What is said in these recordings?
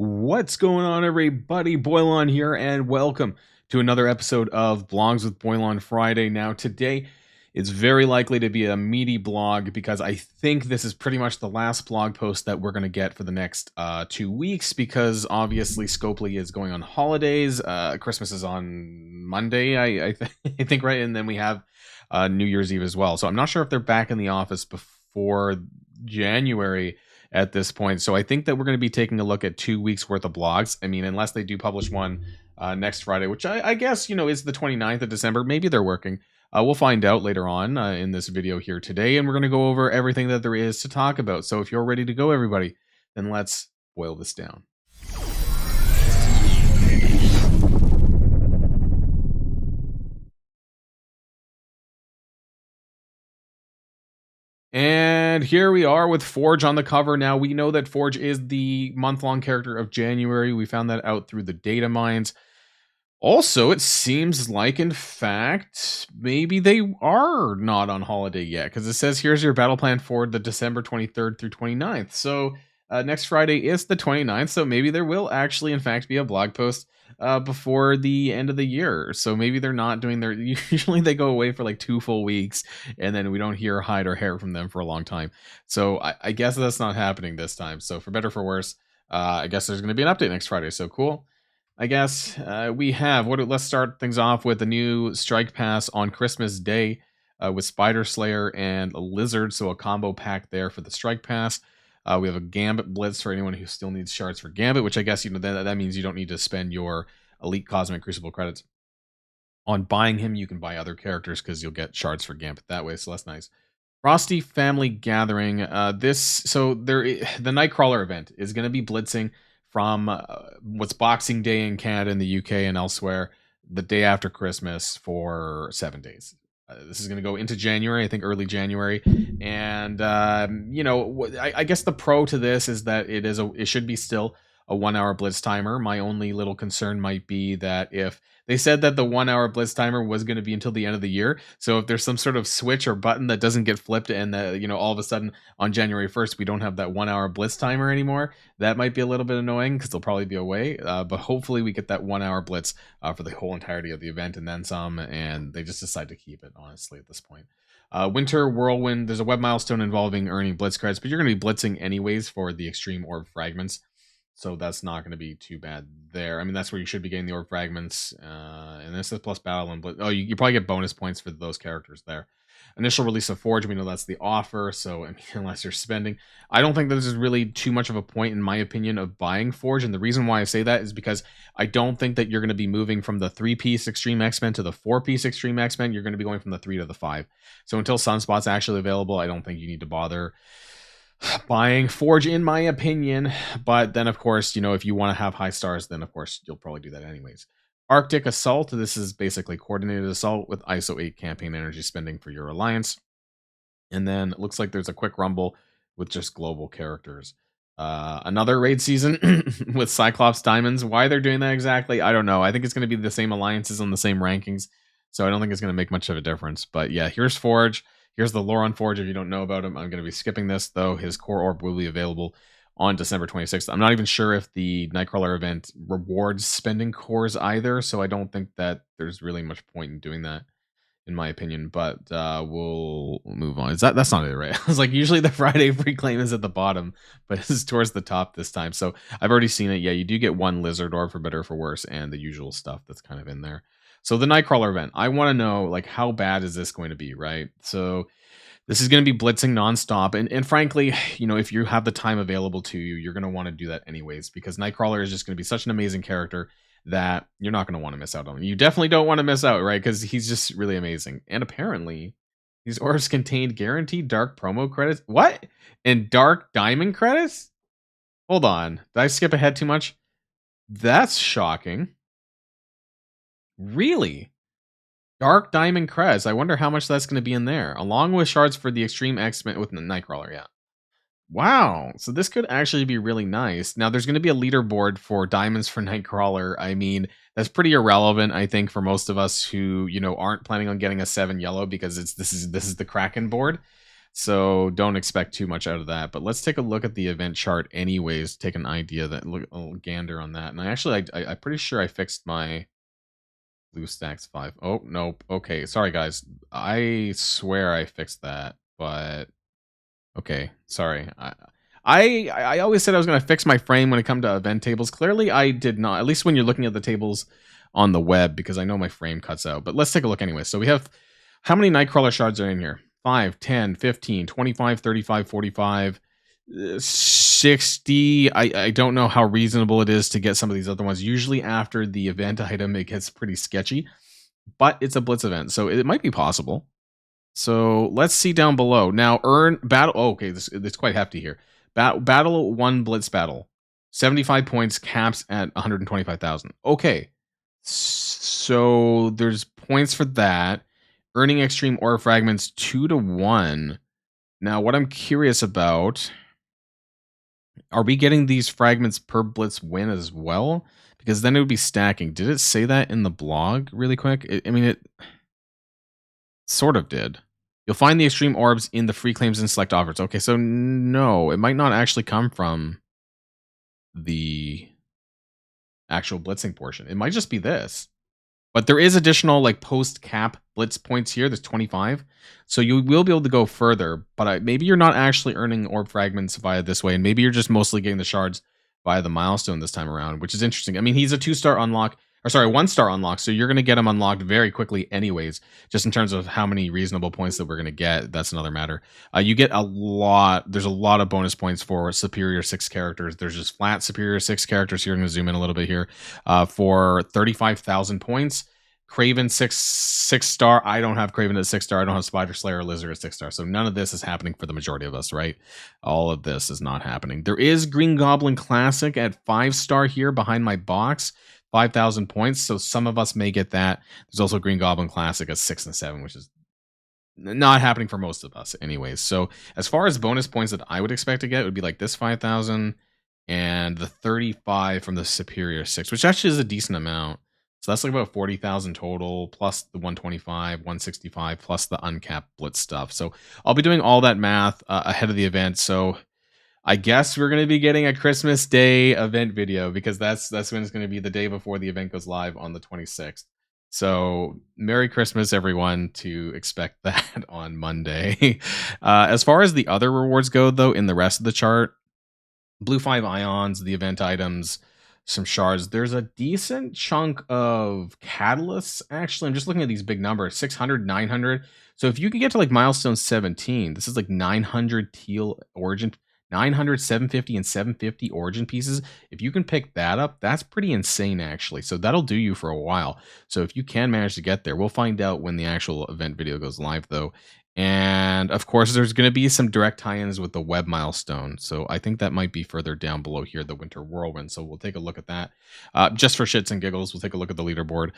What's going on, everybody? Boilon here, and welcome to another episode of Blogs with Boilon Friday. Now, today it's very likely to be a meaty blog because I think this is pretty much the last blog post that we're going to get for the next 2 weeks, because obviously Scopely is going on holidays. Christmas is on Monday, I think, right? And then we have New Year's Eve as well. So I'm not sure if they're back in the office before January at this point. So I think that we're going to be taking a look at 2 weeks worth of blogs. I mean, unless they do publish one next Friday, which I guess, is the 29th of December. Maybe they're working. We'll find out later on in this video here today. And we're going to go over everything that there is to talk about. So if you're ready to go, everybody, then let's boil this down. And here we are with Forge on the cover. Now, we know that Forge is the month-long character of January. We found that out through the data mines. Also, it seems like, in fact, maybe they are not on holiday yet, because it says here's your battle plan for the December 23rd through 29th. So next Friday is the 29th, so maybe there will actually, in fact, be a blog post before the end of the year. So maybe they're not doing their... Usually they go away for like 2 full weeks, and then we don't hear hide or hair from them for a long time. So I guess that's not happening this time. So for better or for worse, I guess there's going to be an update next Friday. So cool. I guess we have... Let's start things off with the new Strike Pass on Christmas Day with Spider Slayer and a Lizard. So a combo pack there for the Strike Pass. We have a Gambit Blitz for anyone who still needs shards for Gambit, which I guess that means you don't need to spend your Elite Cosmic Crucible credits on buying him. You can buy other characters because you'll get shards for Gambit that way, so that's nice. Frosty Family Gathering. The Nightcrawler event is going to be blitzing from what's Boxing Day in Canada and the UK and elsewhere the day after Christmas for 7 days. This is going to go into January, I think early January. And, I guess the pro to this is that it should be still a 1 hour blitz timer. My only little concern might be that if they said that the 1 hour blitz timer was going to be until the end of the year. So if there's some sort of switch or button that doesn't get flipped and all of a sudden on January 1st, we don't have that 1 hour blitz timer anymore, that might be a little bit annoying because they'll probably be away. But hopefully we get that 1 hour blitz for the whole entirety of the event and then some, and they just decide to keep it, honestly, at this point. Winter Whirlwind, there's a web milestone involving earning blitz credits, but you're going to be blitzing anyways for the extreme orb fragments. So that's not going to be too bad there. I mean, that's where you should be getting the orb fragments. And this is plus battle and blitz. Oh, you probably get bonus points for those characters there. Initial release of Forge, we know that's the offer. So, I mean, unless you're spending, I don't think this is really too much of a point, in my opinion, of buying Forge. And the reason why I say that is because I don't think that you're going to be moving from the 3-piece Extreme X-Men to the 4-piece Extreme X-Men. You're going to be going from the 3 to the 5. So until Sunspot's actually available, I don't think you need to bother buying Forge, in my opinion. But then, of course, if you want to have high stars, then of course you'll probably do that anyways. Arctic Assault, this is basically coordinated assault with ISO 8 campaign energy spending for your alliance. And then it looks like there's a quick rumble with just global characters. Another raid season with Cyclops Diamonds. Why they're doing that exactly, I don't know. I think it's going to be the same alliances on the same rankings, so I don't think it's going to make much of a difference. But yeah, here's Forge. Here's the lore on Forge if you don't know about him. I'm going to be skipping this, though. His core orb will be available on December 26th. I'm not even sure if the Nightcrawler event rewards spending cores either, so I don't think that there's really much point in doing that, in my opinion. But we'll move on. That's not it, right? I was like, usually the Friday free claim is at the bottom, but it's towards the top this time. So I've already seen it. Yeah, you do get one Lizard orb for better or for worse, and the usual stuff that's kind of in there. So the Nightcrawler event, I want to know, like, how bad is this going to be, right? So this is going to be blitzing nonstop. And frankly, if you have the time available to you, you're going to want to do that anyways, because Nightcrawler is just going to be such an amazing character that you're not going to want to miss out on him. You definitely don't want to miss out, right? Because he's just really amazing. And apparently, these orbs contained guaranteed dark promo credits. What? And dark diamond credits? Hold on. Did I skip ahead too much? That's shocking. Really? Dark Diamond Crest. I wonder how much that's going to be in there, along with shards for the Extreme X-Men with the Nightcrawler. Yeah. Wow. So this could actually be really nice. Now, there's going to be a leaderboard for diamonds for Nightcrawler. I mean, that's pretty irrelevant, I think, for most of us who, aren't planning on getting a 7 yellow, because this is the Kraken board. So don't expect too much out of that. But let's take a look at the event chart anyways, take an idea, that look a little gander on that. And I'm pretty sure I fixed my blue stacks 5. Oh, nope. Okay, sorry guys. I swear I fixed that, but okay, sorry. I always said I was going to fix my frame when it come to event tables. Clearly I did not, at least when you're looking at the tables on the web, because I know my frame cuts out. But let's take a look anyway. So we have, how many Nightcrawler shards are in here? 5, 10, 15, 25, 35, 45, 60. I don't know how reasonable it is to get some of these other ones. Usually after the event item, it gets pretty sketchy, but it's a blitz event, so it might be possible. So let's see down below. Now, earn battle. Oh, okay, this it's quite hefty here. Battle 1 blitz battle. 75 points, caps at 125,000. Okay. So there's points for that. Earning extreme ore fragments 2-1. Now, what I'm curious about, are we getting these fragments per blitz win as well? Because then it would be stacking. Did it say that in the blog really quick? I mean, it sort of did. You'll find the extreme orbs in the free claims and select offers. Okay, so no, it might not actually come from the actual blitzing portion. It might just be this. But there is additional like post cap blitz points here. There's 25. So you will be able to go further, but maybe you're not actually earning orb fragments via this way, and maybe you're just mostly getting the shards via the milestone this time around, which is interesting. I mean, he's a 2-star unlock, or sorry, 1-star unlock, so you're going to get him unlocked very quickly anyways. Just in terms of how many reasonable points that we're going to get, that's another matter. You get a lot. There's a lot of bonus points for superior 6 characters. There's just flat superior 6 characters here. I'm going to zoom in a little bit here. For 35,000 points. Craven 6-star. I don't have Craven at 6-star. I don't have Spider Slayer or Lizard at 6-star. So none of this is happening for the majority of us, right? All of this is not happening. There is Green Goblin Classic at 5-star here behind my box. 5,000 points. So some of us may get that. There's also Green Goblin Classic at 6 and 7, which is not happening for most of us anyways. So as far as bonus points that I would expect to get, it would be like this 5,000 and the 35 from the superior 6, which actually is a decent amount. So that's like about 40,000 total, plus the 125, 165, plus the uncapped blitz stuff. So I'll be doing all that math ahead of the event. So I guess we're going to be getting a Christmas Day event video, because that's when it's going to be, the day before the event goes live on the 26th. So Merry Christmas, everyone, to expect that on Monday. As far as the other rewards go, though, in the rest of the chart, Blue 5 ions, the event items, some shards. There's a decent chunk of catalysts. Actually, I'm just looking at these big numbers, 600, 900. So if you can get to like milestone 17, this is like 900 teal origin, 900, 750, and 750 origin pieces. If you can pick that up, that's pretty insane, actually. So that'll do you for a while. So if you can manage to get there, we'll find out when the actual event video goes live, though. And of course, there's going to be some direct tie-ins with the web milestone. So I think that might be further down below here, the Winter Whirlwind. So we'll take a look at that. Just for shits and giggles, we'll take a look at the leaderboard.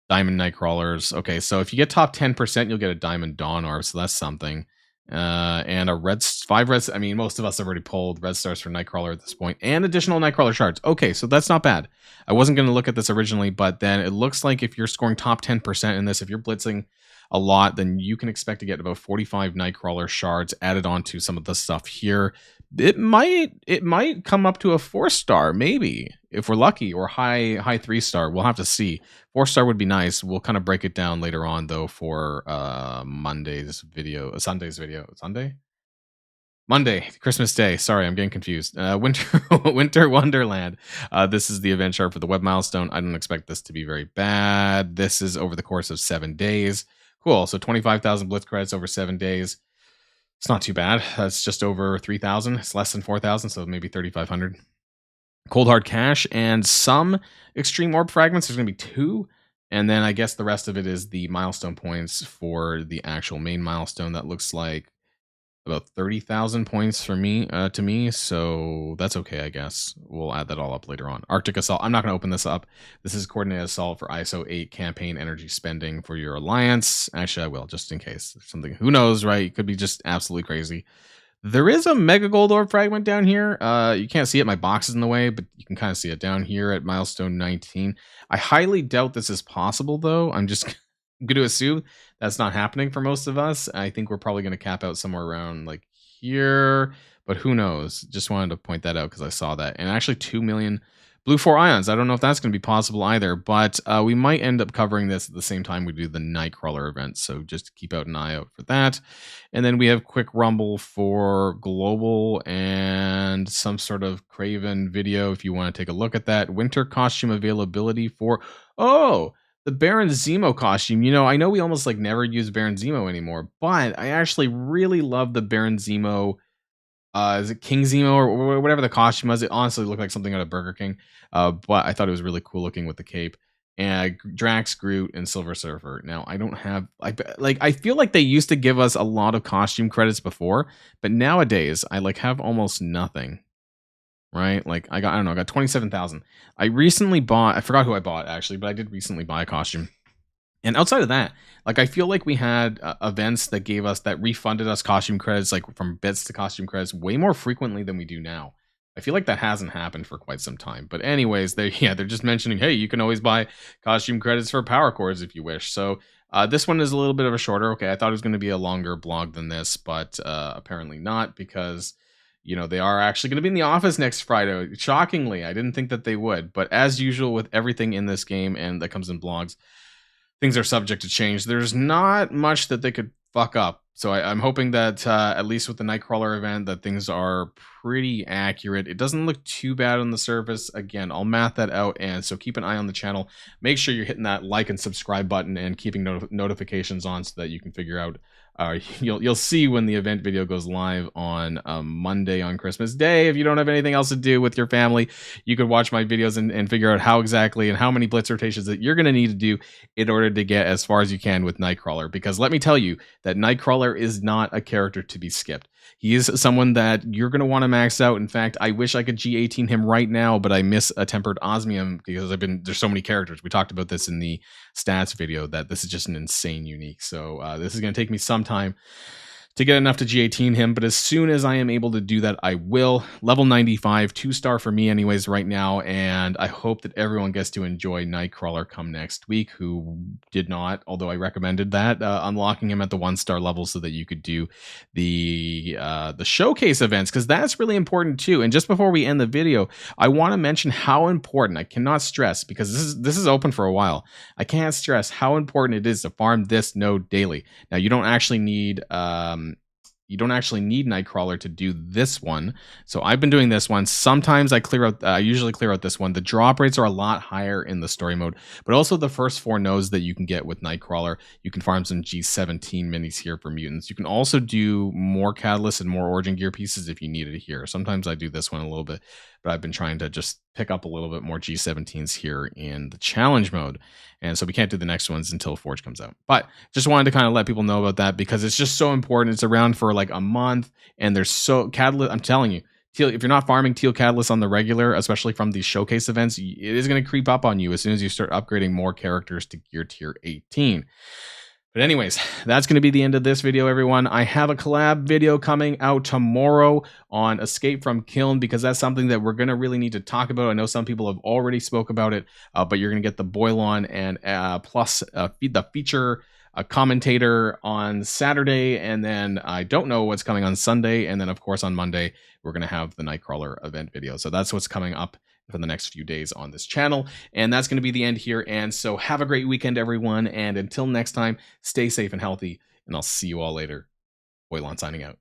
Diamond Nightcrawlers. Okay, so if you get top 10%, you'll get a Diamond Dawn Orb. So that's something. And a 5 red. I mean, most of us have already pulled red stars for Nightcrawler at this point, and additional Nightcrawler shards. Okay, so that's not bad. I wasn't going to look at this originally, but then it looks like if you're scoring top 10% in this, if you're blitzing a lot, then you can expect to get about 45 Nightcrawler shards added onto some of the stuff here. It might come up to a 4-star, maybe, if we're lucky, or high 3-star. We'll have to see. 4-star would be nice. We'll kind of break it down later on, though, for Monday's video, Sunday's video. Monday, Christmas Day. Sorry, I'm getting confused. Winter Wonderland. This is the event chart for the web milestone. I don't expect this to be very bad. This is over the course of 7 days. Cool. So 25,000 blitz credits over 7 days. It's not too bad. That's just over 3,000. It's less than 4,000, so maybe 3,500. Cold hard cash and some extreme orb fragments. There's going to be 2. And then I guess the rest of it is the milestone points for the actual main milestone. That looks like about 30,000 points for me, to me. So that's okay, I guess. We'll add that all up later on. Arctic Assault. I'm not going to open this up. This is coordinated assault for ISO 8 campaign energy spending for your alliance. Actually, I will, just in case. Something, who knows, right? It could be just absolutely crazy. There is a Mega Gold Orb fragment down here. You can't see it. My box is in the way, but you can kind of see it down here at milestone 19. I highly doubt this is possible, though. I'm just I'm going to assume that's not happening for most of us. I think we're probably going to cap out somewhere around like here, but who knows? Just wanted to point that out because I saw that. And actually 2 million blue 4 ions. I don't know if that's going to be possible either, but we might end up covering this at the same time we do the Nightcrawler event. So just keep out an eye out for that. And then we have quick rumble for global and some sort of Craven video if you want to take a look at that. Winter costume availability for, oh, the Baron Zemo costume. You know, I know we almost like never use Baron Zemo anymore, but I actually really love the Baron Zemo. Is it King Zemo or whatever the costume was? It honestly looked like something out of Burger King, but I thought it was really cool looking with the cape. And Drax, Groot, and Silver Surfer. Now I don't have I feel like they used to give us a lot of costume credits before, but nowadays I like have almost nothing. Right? Like I don't know, I got 27,000. I recently bought, I forgot who I bought actually, but I did recently buy a costume. And outside of that, like I feel like we had events that gave us, that refunded us costume credits, like from bits to costume credits, way more frequently than we do now. I feel like that hasn't happened for quite some time. But anyways, they're just mentioning, hey, you can always buy costume credits for power chords if you wish. So this one is a little bit of a shorter. Okay, I thought it was going to be a longer blog than this, but apparently not, because they are actually going to be in the office next Friday. Shockingly, I didn't think that they would. But as usual with everything in this game and that comes in blogs, things are subject to change. There's not much that they could fuck up. So I'm hoping that at least with the Nightcrawler event, that things are pretty accurate. It doesn't look too bad on the surface. Again, I'll math that out, and so keep an eye on the channel. Make sure you're hitting that like and subscribe button and keeping notifications on so that you can figure out. You'll see when the event video goes live on Monday on Christmas Day. If you don't have anything else to do with your family, you could watch my videos and figure out how exactly and how many blitz rotations that you're going to need to do in order to get as far as you can with Nightcrawler. Because let me tell you that Nightcrawler is not a character to be skipped. He is someone that you're going to want to max out. In fact, I wish I could G18 him right now, but I miss a tempered osmium because there's so many characters. We talked about this in the stats video, that this is just an insane unique. So this is going to take me some time to get enough to G18 him, but as soon as I am able to do that, I will. Level 95, 2-star for me anyways right now, and I hope that everyone gets to enjoy Nightcrawler come next week, who did not, although I recommended that, unlocking him at the 1-star level so that you could do the showcase events, because that's really important too. And just before we end the video, I want to mention how important, I cannot stress, because this is open for a while, I can't stress how important it is to farm this node daily. Now, you don't actually need Nightcrawler to do this one. So I've been doing this one. Sometimes I usually clear out this one. The drop rates are a lot higher in the story mode, but also the first 4 nodes that you can get with Nightcrawler. You can farm some G17 minis here for mutants. You can also do more catalysts and more origin gear pieces if you need it here. Sometimes I do this one a little bit, but I've been trying to just pick up a little bit more G17s here in the challenge mode. And so we can't do the next ones until Forge comes out. But just wanted to kind of let people know about that because it's just so important. It's around for like a month, and there's so catalyst. I'm telling you, teal, if you're not farming teal catalysts on the regular, especially from these showcase events, it is going to creep up on you as soon as you start upgrading more characters to gear tier 18. But anyways, that's going to be the end of this video, everyone. I have a collab video coming out tomorrow on Escape from Kiln, because that's something that we're going to really need to talk about. I know some people have already spoke about it, but you're going to get the Boilon and plus the feature commentator on Saturday, and then I don't know what's coming on Sunday, and then of course on Monday we're going to have the Nightcrawler event video. So that's what's coming up for the next few days on this channel, and that's going to be the end here. And so have a great weekend, everyone, and until next time, stay safe and healthy, and I'll see you all later. Boilon signing out.